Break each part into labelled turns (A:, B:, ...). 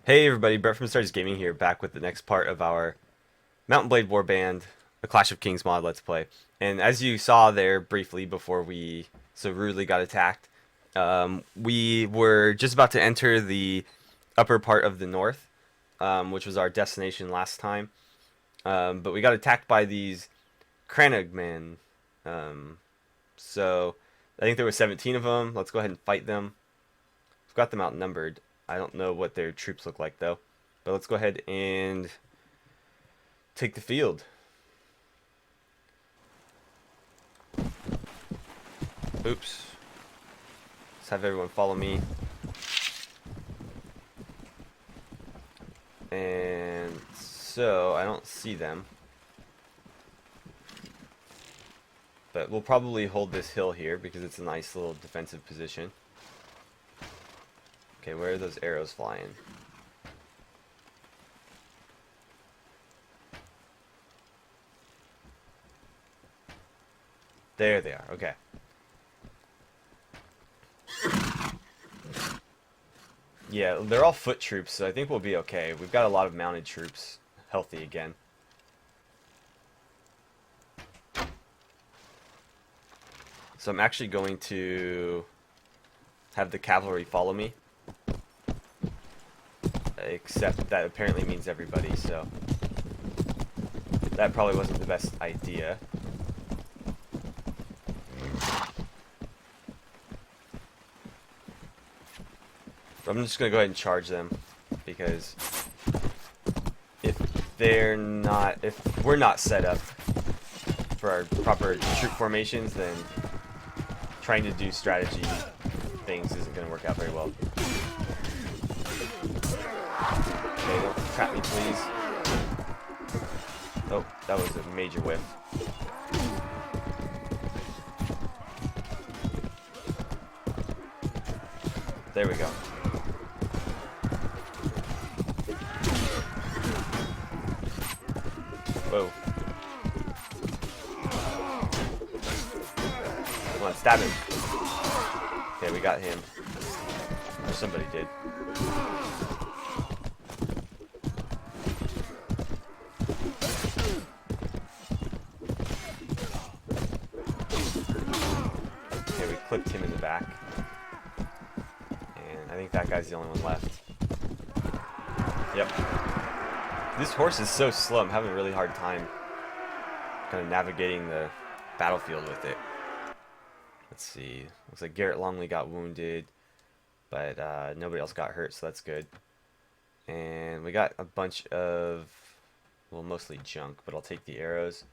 A: Hey everybody, Brett from Stars Gaming here, back with the next part of our Mountain Blade Warband, the Clash of Kings mod Let's Play. And as you saw there briefly before we so rudely got attacked, we were just about to enter the upper part of the north, which was our destination last time. But we got attacked by these Cranagmen. So I think there were 17 of them. Let's go ahead and fight them. We've got them outnumbered. I don't know what their troops look like though. But let's go ahead and take the field. Oops. Let's have everyone follow me. And so I don't see them. But we'll probably hold this hill here because it's a nice little defensive position. Okay, where are those arrows flying? There they are, okay. Yeah, they're all foot troops, so I think we'll be okay. We've got a lot of mounted troops healthy again. So I'm actually going to have the cavalry follow me. Except that apparently means everybody, so that probably wasn't the best idea. I'm just gonna go ahead and charge them because if we're not set up for our proper troop formations, then trying to do strategy things isn't gonna work out very well. Okay, don't trap me, please. Oh, that was a major whiff. There we go. Whoa. Come on, stab him. Okay, we got him. Or somebody did. Okay, we clipped him in the back. And I think that guy's the only one left. Yep. This horse is so slow, I'm having a really hard time kind of navigating the battlefield with it. Let's see. Looks like Garrett Longley got wounded, but nobody else got hurt, so that's good. And we got a bunch of, well, mostly junk, but I'll take the arrows.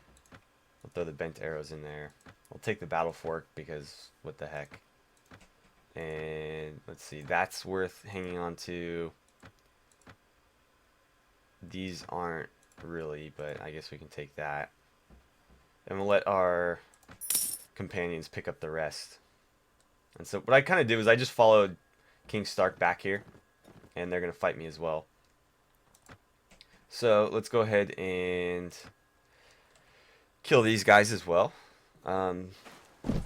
A: I'll throw the bent arrows in there. I'll take the battle fork because what the heck. And let's see, that's worth hanging on to. These aren't really, but I guess we can take that. And we'll let our companions pick up the rest. And so what I kind of did was I just followed King Stark back here, and they're going to fight me as well. So let's go ahead and kill these guys as well.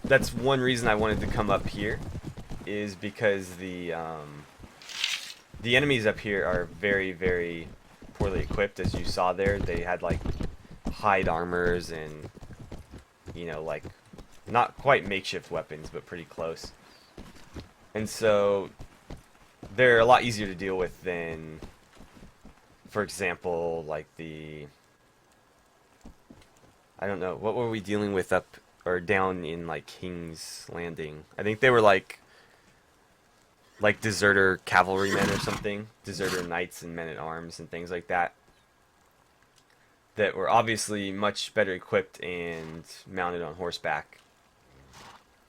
A: That's one reason I wanted to come up here, is because the enemies up here are very, very poorly equipped. As you saw there, they had like hide armors and, you know, like not quite makeshift weapons, but pretty close. And so they're a lot easier to deal with than, for example, like the, I don't know, what were we dealing with up or down in like King's Landing? I think they were like deserter cavalrymen or something, deserter knights and men-at-arms and things like that, that were obviously much better equipped and mounted on horseback.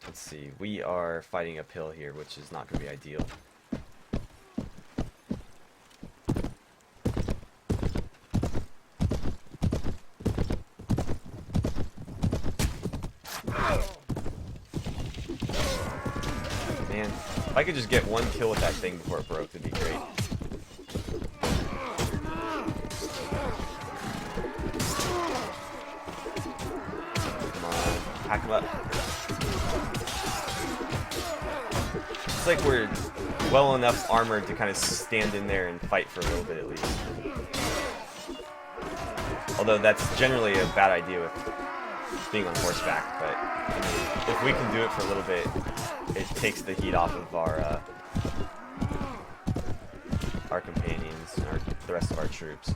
A: Let's see, we are fighting uphill here, which is not going to be ideal. Man, if I could just get one kill with that thing before it broke, that'd be great. Come on, pack him up. It's like we're well enough armored to kind of stand in there and fight for a little bit at least. Although that's generally a bad idea with being on horseback, but I mean, if we can do it for a little bit, it takes the heat off of our companions and the rest of our troops.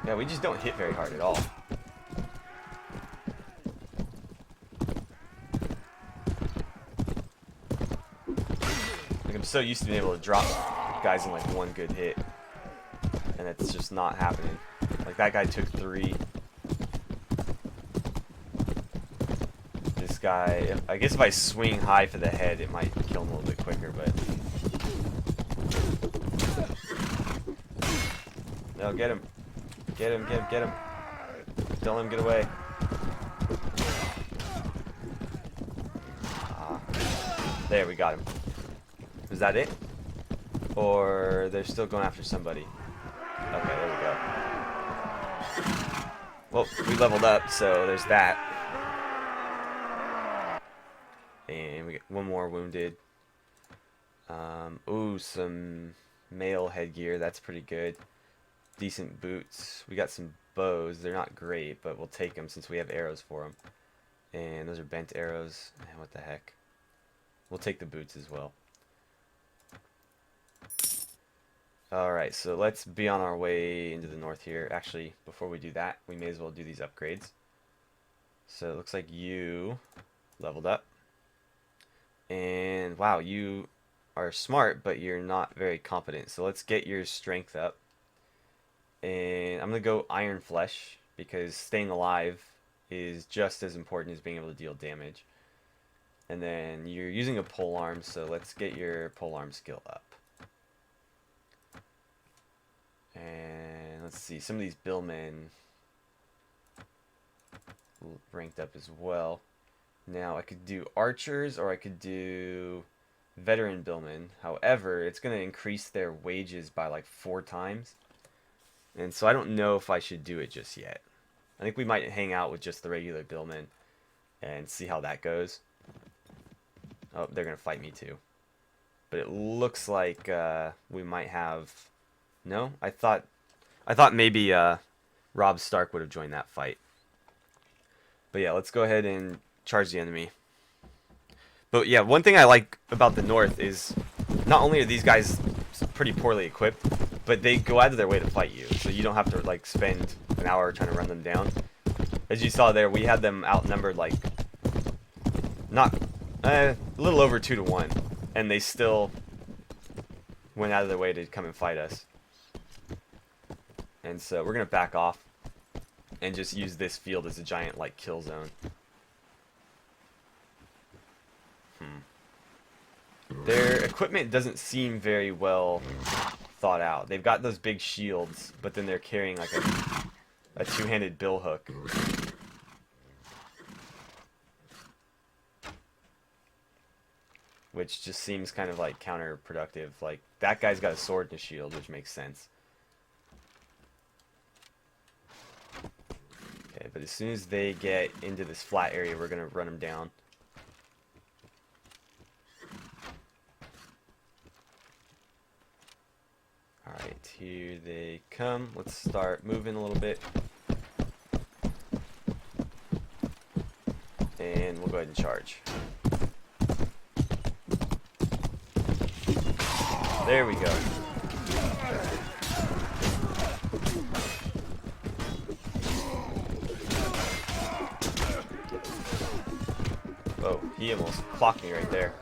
A: Yeah, we just don't hit very hard at all. Like, I'm so used to being able to drop guys in like one good hit, and it's just not happening. Like, that guy took 3. This guy, I guess if I swing high for the head, it might kill him a little bit quicker, but... No, get him. Get him, get him, get him. Don't let him get away. There, we got him. Is that it? Or they're still going after somebody? Okay, there we go. Well, we leveled up, so there's that. And we get one more wounded. Ooh, some mail headgear. That's pretty good. Decent boots. We got some bows. They're not great, but we'll take them since we have arrows for them. And those are bent arrows. Man, what the heck. We'll take the boots as well. Alright, so let's be on our way into the north here. Actually, before we do that, we may as well do these upgrades. So it looks like you leveled up. And wow, you are smart, but you're not very competent. So let's get your strength up. And I'm going to go Iron Flesh, because staying alive is just as important as being able to deal damage. And then you're using a polearm, so let's get your polearm skill up. And let's see, some of these billmen ranked up as well. Now I could do archers, or I could do veteran billmen. However, it's going to increase their wages by like 4 times. And so I don't know if I should do it just yet. I think we might hang out with just the regular billmen and see how that goes. Oh, they're going to fight me too. But it looks like we might have... No? I thought maybe Robb Stark would have joined that fight. But yeah, let's go ahead and charge the enemy. But yeah, one thing I like about the North is not only are these guys pretty poorly equipped, but they go out of their way to fight you. So you don't have to like spend an hour trying to run them down. As you saw there, we had them outnumbered like a little over 2 to 1, and they still went out of their way to come and fight us. And so we're gonna back off and just use this field as a giant like kill zone. Their equipment doesn't seem very well thought out. They've got those big shields, but then they're carrying like a two-handed billhook. Which just seems kind of like counterproductive. Like, that guy's got a sword and a shield, which makes sense. Okay, but as soon as they get into this flat area, we're going to run them down. Alright, here they come. Let's start moving a little bit. And we'll go ahead and charge. There we go. Oh, he almost clocked me right there.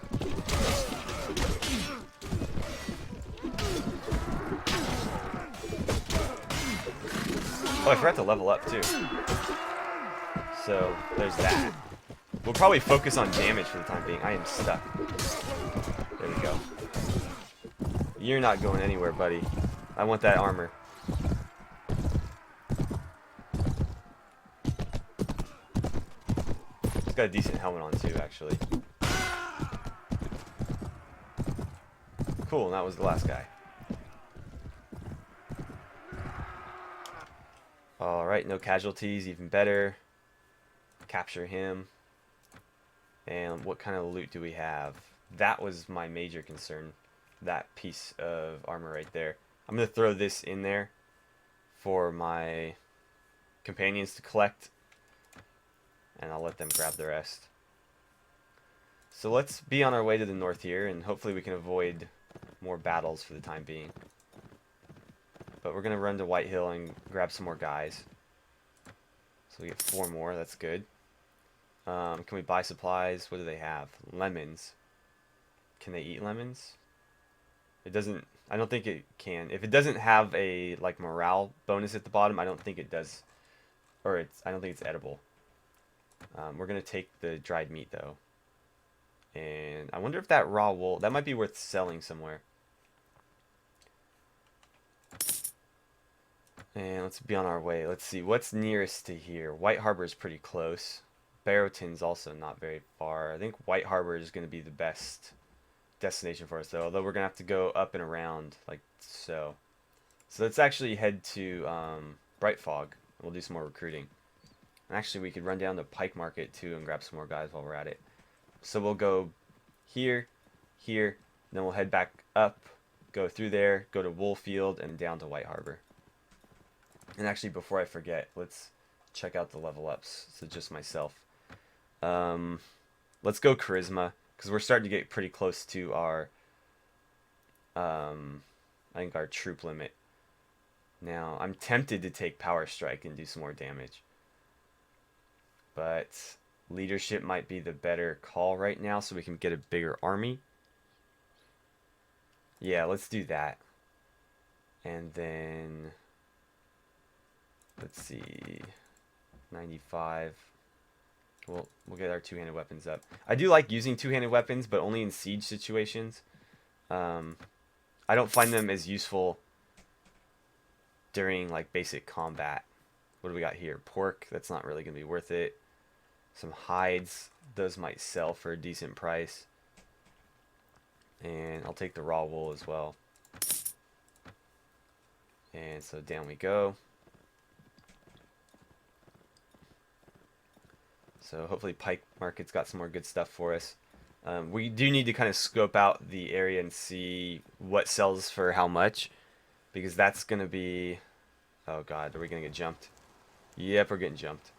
A: Oh, I forgot to level up too. So, there's that. We'll probably focus on damage for the time being. I am stuck. There we go. You're not going anywhere, buddy. I want that armor. It's got a decent helmet on too, actually. Cool, and that was the last guy. Alright, no casualties, even better. Capture him. And what kind of loot do we have? that was my major concern. That piece of armor right there. I'm going to throw this in there for my companions to collect, and I'll let them grab the rest. So let's be on our way to the north here, and hopefully we can avoid more battles for the time being. But we're going to run to Whitehill and grab some more guys. So we get 4 more, that's good. Can we buy supplies? What do they have? Lemons. Can they eat lemons? It doesn't, I don't think it can. If it doesn't have a like morale bonus at the bottom, I don't think it does, or I don't think it's edible. We're going to take the dried meat though. And I wonder if that raw wool, that might be worth selling somewhere. And let's be on our way. Let's see, what's nearest to here? White Harbor is pretty close. Barrowton's also not very far. I think White Harbor is going to be the best destination for us though, although we're going to have to go up and around like so. So let's actually head to Bright Fog. We'll do some more recruiting. And actually we could run down to Pike Market too and grab some more guys while we're at it. So we'll go here, here, then we'll head back up, go through there, go to Woolfield, and down to White Harbor. And actually, before I forget, let's check out the level ups. So just myself. Let's go Charisma, because we're starting to get pretty close to our, I think our troop limit. Now, I'm tempted to take Power Strike and do some more damage. But leadership might be the better call right now so we can get a bigger army. Yeah, let's do that. And then let's see, 95. We'll get our two-handed weapons up. I do like using two-handed weapons, but only in siege situations. I don't find them as useful during like basic combat. What do we got here? Pork, that's not really gonna be worth it. Some hides, those might sell for a decent price. And I'll take the raw wool as well. And so down we go. So hopefully Pike Market's got some more good stuff for us. We do need to kind of scope out the area and see what sells for how much, because that's going to be... Oh god, are we going to get jumped? Yep, we're getting jumped.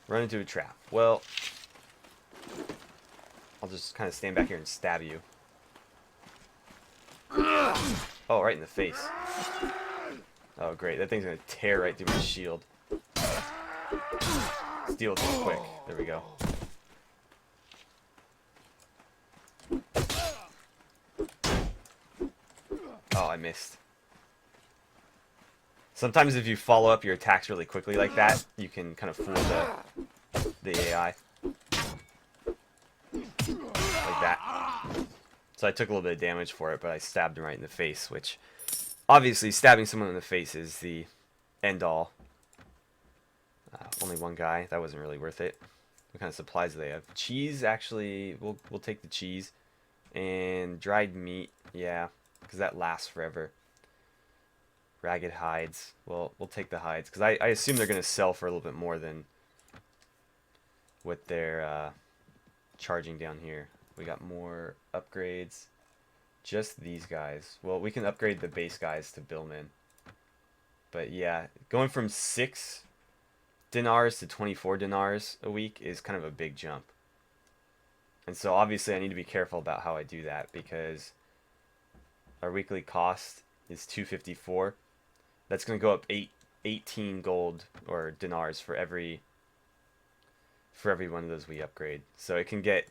A: Run into a trap. Well, I'll just kind of stand back here and stab you. Oh, right in the face. Oh great, that thing's going to tear right through my shield. Let's deal with it quick. There we go. Oh, I missed. Sometimes if you follow up your attacks really quickly like that, you can kind of fool the AI. Like that. So I took a little bit of damage for it, but I stabbed him right in the face, which obviously stabbing someone in the face is the end all. Only one guy. That wasn't really worth it. What kind of supplies do they have? Cheese, actually, we'll take the cheese. And dried meat, yeah, because that lasts forever. Ragged hides. Well, we'll take the hides, because I assume they're going to sell for a little bit more than what they're charging down here. We got more upgrades. Just these guys. Well, we can upgrade the base guys to billmen. But yeah, going from 6 dinars to 24 dinars a week is kind of a big jump. And so obviously I need to be careful about how I do that, because our weekly cost is 254. That's going to go up 18 gold or dinars for every one of those we upgrade. So it can get,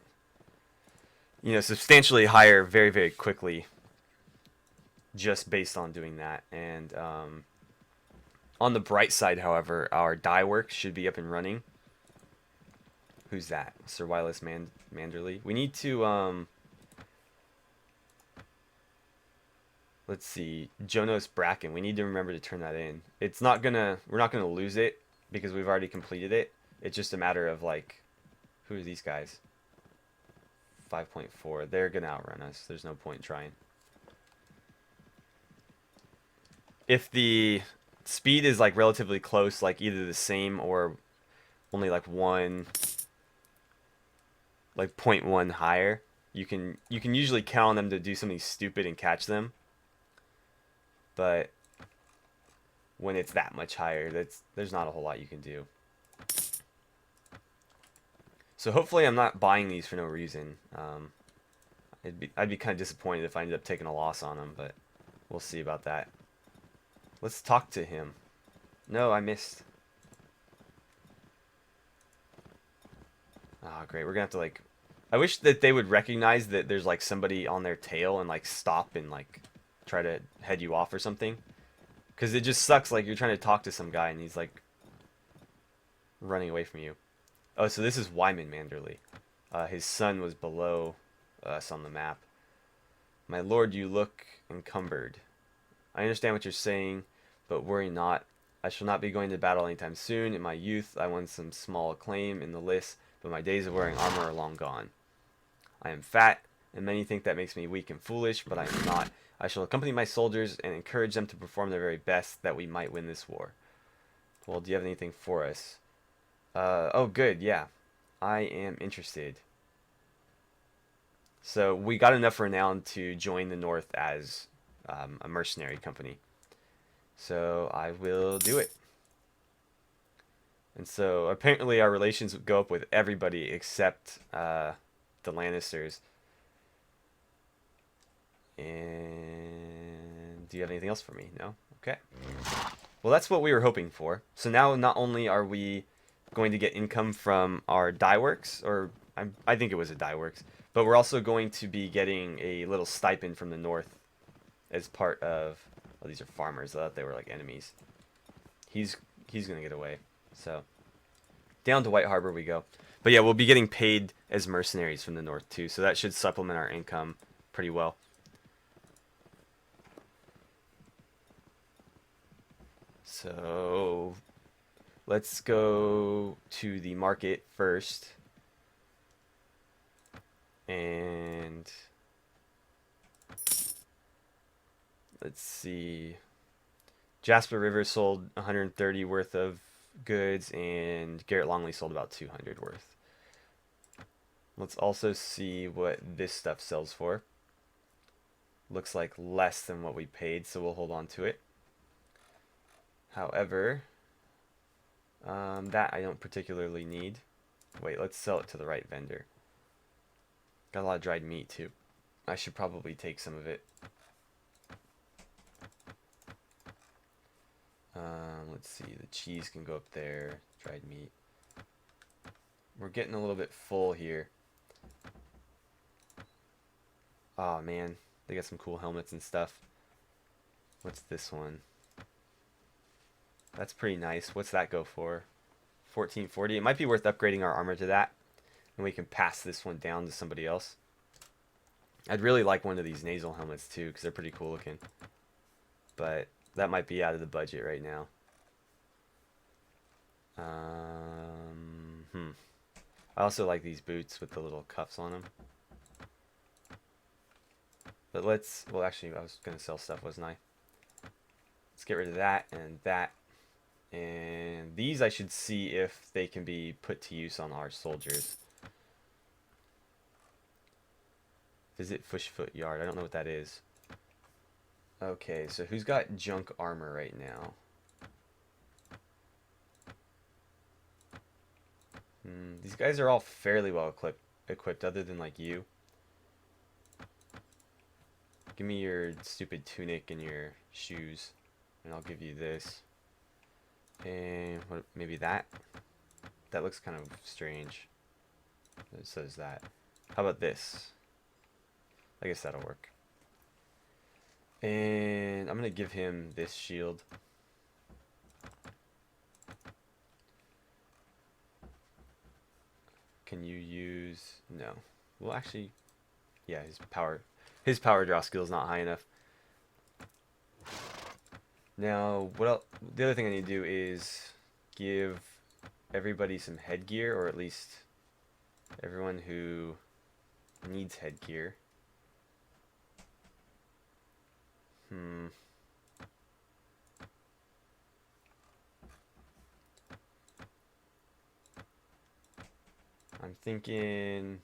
A: you know, substantially higher very, very quickly just based on doing that. And on the bright side, however, our dye work should be up and running. Who's that? Sir Wireless Manderley. We need to, let's see, Jonas Bracken. We need to remember to turn that in. It's not gonna, we're not gonna lose it because we've already completed it. It's just a matter of like, who are these guys? 5.4. They're gonna outrun us. There's no point in trying. If the speed is like relatively close, like either the same or only like one like 0.1 higher, you can usually count on them to do something stupid and catch them. But when it's that much higher, there's not a whole lot you can do. So hopefully I'm not buying these for no reason. I'd be kind of disappointed if I ended up taking a loss on them, but we'll see about that. Let's talk to him. No, I missed. Ah, great. We're gonna have to like. I wish that they would recognize that there's like somebody on their tail and like stop and like try to head you off or something. Because it just sucks. Like you're trying to talk to some guy and he's like running away from you. Oh, so this is Wyman Manderley. His son was below us on the map. My lord, you look encumbered. I understand what you're saying, but worry not. I shall not be going to battle anytime soon. In my youth, I won some small acclaim in the lists, but my days of wearing armor are long gone. I am fat, and many think that makes me weak and foolish, but I am not. I shall accompany my soldiers and encourage them to perform their very best that we might win this war. Well, do you have anything for us? Oh, good, yeah. I am interested. So we got enough renown to join the North as a mercenary company. So I will do it. And so apparently our relations go up with everybody except the Lannisters. And do you have anything else for me? No? Okay. Well, that's what we were hoping for. So now not only are we going to get income from our dye works, or I think it was a dye works, but we're also going to be getting a little stipend from the North as part of... Oh, these are farmers. I thought they were like enemies. He's going to get away. So down to White Harbor we go. But yeah, we'll be getting paid as mercenaries from the North too, so that should supplement our income pretty well. So let's go to the market first. And let's see. Jasper River sold 130 worth of goods, and Garrett Longley sold about 200 worth. Let's also see what this stuff sells for. Looks like less than what we paid, so we'll hold on to it. However, that I don't particularly need. Wait, let's sell it to the right vendor. Got a lot of dried meat too. I should probably take some of it. Let's see, the cheese can go up there. Dried meat. We're getting a little bit full here. Oh man, they got some cool helmets and stuff. What's this one? That's pretty nice. What's that go for? 1440. It might be worth upgrading our armor to that, and we can pass this one down to somebody else. I'd really like one of these nasal helmets too, because they're pretty cool looking. But that might be out of the budget right now. I also like these boots with the little cuffs on them. But let's, well actually I was going to sell stuff, wasn't I? Let's get rid of that and that. And these I should see if they can be put to use on our soldiers. Visit Fushfoot Yard. I don't know what that is. Okay, so who's got junk armor right now? These guys are all fairly well equipped other than like you. Give me your stupid tunic and your shoes, and I'll give you this. And what, maybe that? That looks kind of strange. It says that. How about this? I guess that'll work. And I'm going to give him this shield. Can you use... No. Well, actually... Yeah, his power draw skill is not high enough. Now, what else? The other thing I need to do is give everybody some headgear, or at least everyone who needs headgear. I'm thinking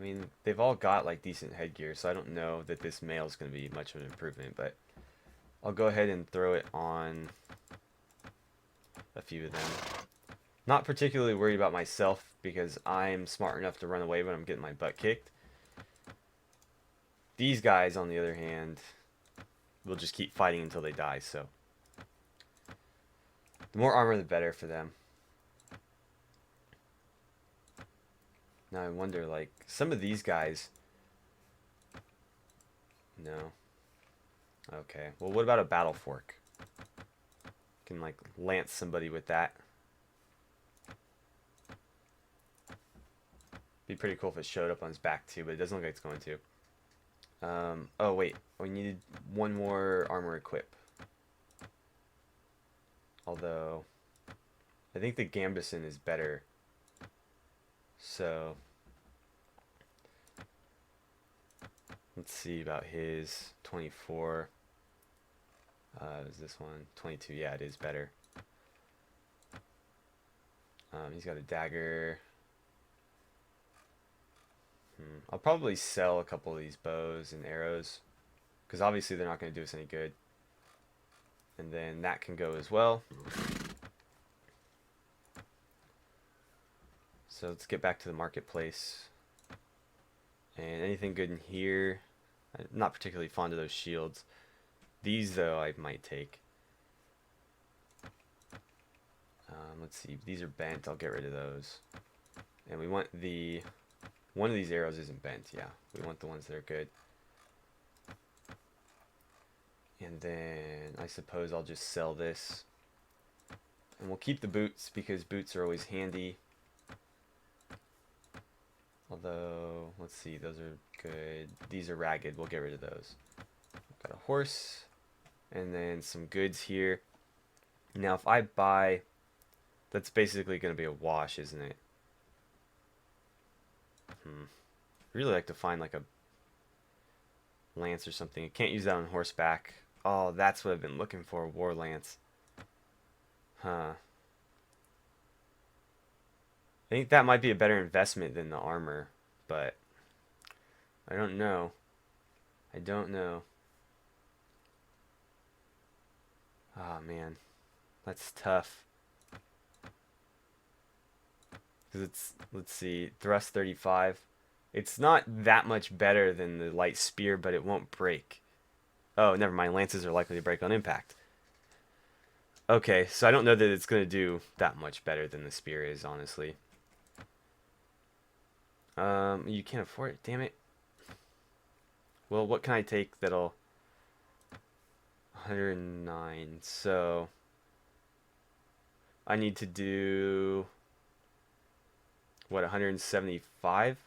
A: I mean, they've all got like decent headgear, so I don't know that this male is going to be much of an improvement, but I'll go ahead and throw it on a few of them. Not particularly worried about myself because I'm smart enough to run away when I'm getting my butt kicked. These guys, on the other hand, will just keep fighting until they die, so the more armor, the better for them. Now I wonder, like, some of these guys... No. Okay, well, what about a battle fork? Can, like, lance somebody with that. Be pretty cool if it showed up on his back, too, but it doesn't look like it's going to. Oh, wait. We needed one more armor equip. Although, I think the Gambison is better. So, let's see about his 24. Is this one? 22. Yeah, it is better. He's got a dagger. I'll probably sell a couple of these bows and arrows, because obviously they're not going to do us any good. And then that can go as well. So let's get back to the marketplace. And anything good in here? I'm not particularly fond of those shields. These, though, I might take. Let's see. These are bent. I'll get rid of those. And we want the... One of these arrows isn't bent. Yeah, we want the ones that are good. And then I suppose I'll just sell this. And we'll keep the boots because boots are always handy. Although, let's see, those are good. These are ragged. We'll get rid of those. Got a horse. And then some goods here. Now, if I buy... That's basically going to be a wash, isn't it? Really like to find like a lance or something. I can't use that on horseback. Oh, that's what I've been looking for, war lance. Huh. I think that might be a better investment than the armor, but I don't know. I don't know. Oh man, that's tough. Because it's, let's see, thrust 35. It's not that much better than the light spear, but it won't break. Oh, never mind. Lances are likely to break on impact. Okay, so I don't know that it's going to do that much better than the spear is, honestly. You can't afford it, damn it. Well, what can I take that'll... 109, so... I need to do... What, 175?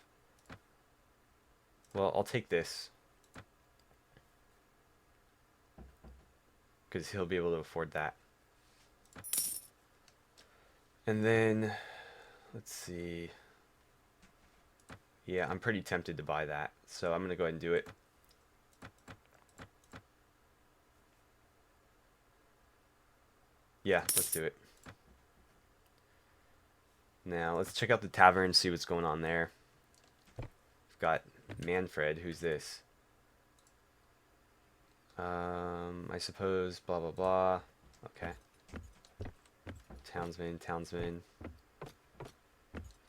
A: Well, I'll take this. Because he'll be able to afford that. And then, let's see. Yeah, I'm pretty tempted to buy that. So I'm going to go ahead and do it. Yeah, let's do it. Now, let's check out the tavern and see what's going on there. We've got Manfred. Who's this? I suppose, blah, blah, blah. Okay. Townsman, townsman.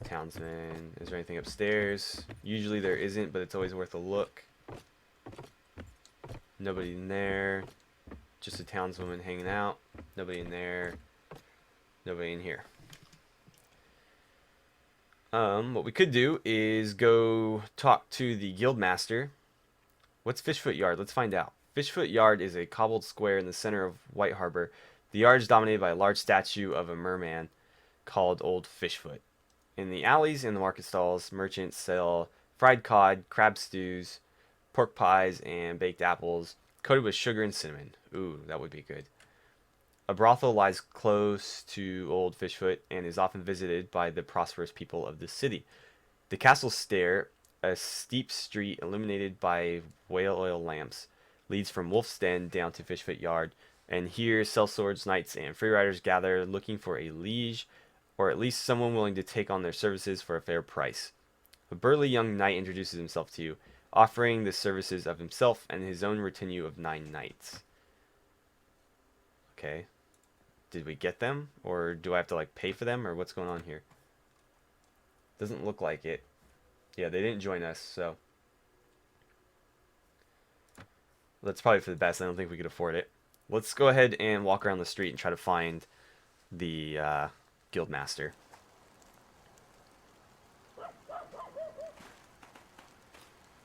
A: Townsman. Is there anything upstairs? Usually there isn't, but it's always worth a look. Nobody in there. Just a townswoman hanging out. Nobody in there. Nobody in here. What we could do is go talk to the guildmaster. What's Fishfoot Yard? Let's find out. Fishfoot Yard is a cobbled square in the center of White Harbor. The yard is dominated by a large statue of a merman called Old Fishfoot. In the alleys and the market stalls, merchants sell fried cod, crab stews, pork pies, and baked apples coated with sugar and cinnamon. Ooh, that would be good. A brothel lies close to Old Fishfoot and is often visited by the prosperous people of the city. The castle stair, a steep street illuminated by whale oil lamps, leads from Wolf's Den down to Fishfoot Yard, and here sellswords, knights, and freeriders gather looking for a liege, or at least someone willing to take on their services for a fair price. A burly young knight introduces himself to you, offering the services of himself and his own retinue of 9 knights. Okay. Did we get them? Or do I have to, like, pay for them? Or what's going on here? Doesn't look like it. Yeah, they didn't join us, so... That's probably for the best. I don't think we could afford it. Let's go ahead and walk around the street and try to find the guildmaster.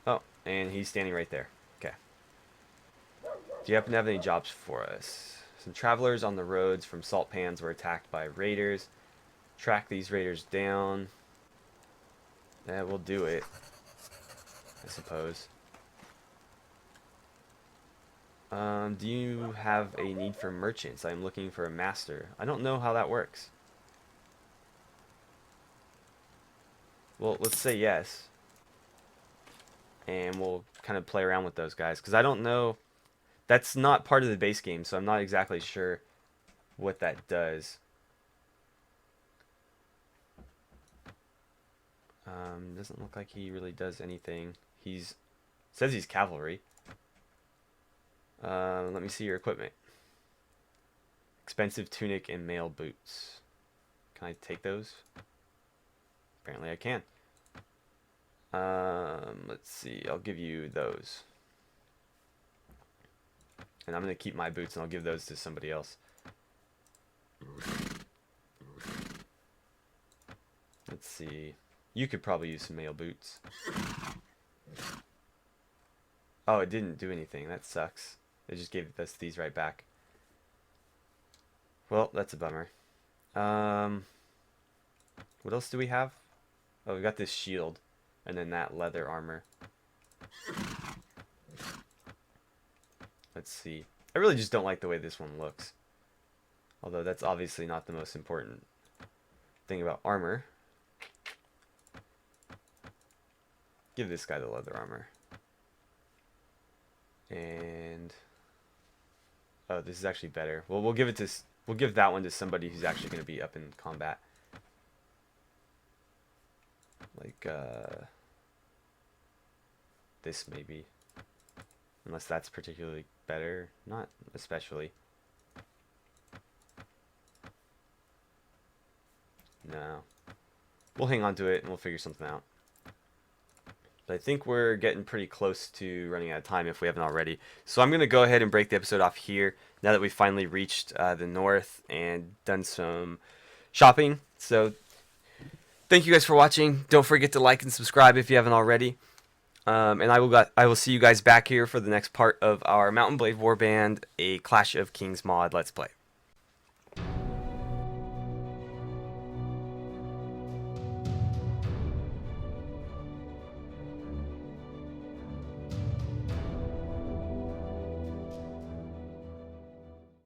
A: Oh, and he's standing right there. Okay. Do you happen to have any jobs for us? Some travelers on the roads from Salt Pans were attacked by raiders. Track these raiders down. Yeah, we'll do it, I suppose. Do you have a need for merchants? I'm looking for a master. I don't know how that works. Well, let's say yes. And we'll kind of play around with those guys. Because I don't know... That's not part of the base game, so I'm not exactly sure what that does. Doesn't look like he really does anything. Says he's cavalry. Let me see your equipment. Expensive tunic and mail boots. Can I take those? Apparently I can. Let's see. I'll give you those. And I'm going to keep my boots and I'll give those to somebody else. Let's see. You could probably use some mail boots. Oh, it didn't do anything. That sucks. They just gave us these right back. Well, that's a bummer. What else do we have? Oh, we got this shield. And then that leather armor. Let's see. I really just don't like the way this one looks. Although that's obviously not the most important thing about armor. Give this guy the leather armor. And... oh, this is actually better. Well, we'll give that one to somebody who's actually going to be up in combat. Like, this maybe. Unless that's particularly better. Not especially. No. We'll hang on to it and we'll figure something out. But I think we're getting pretty close to running out of time if we haven't already. So I'm going to go ahead and break the episode off here now that we've finally reached the north and done some shopping. So thank you guys for watching. Don't forget to like and subscribe if you haven't already. And I will see you guys back here for the next part of our Mountain Blade Warband, a Clash of Kings mod Let's Play.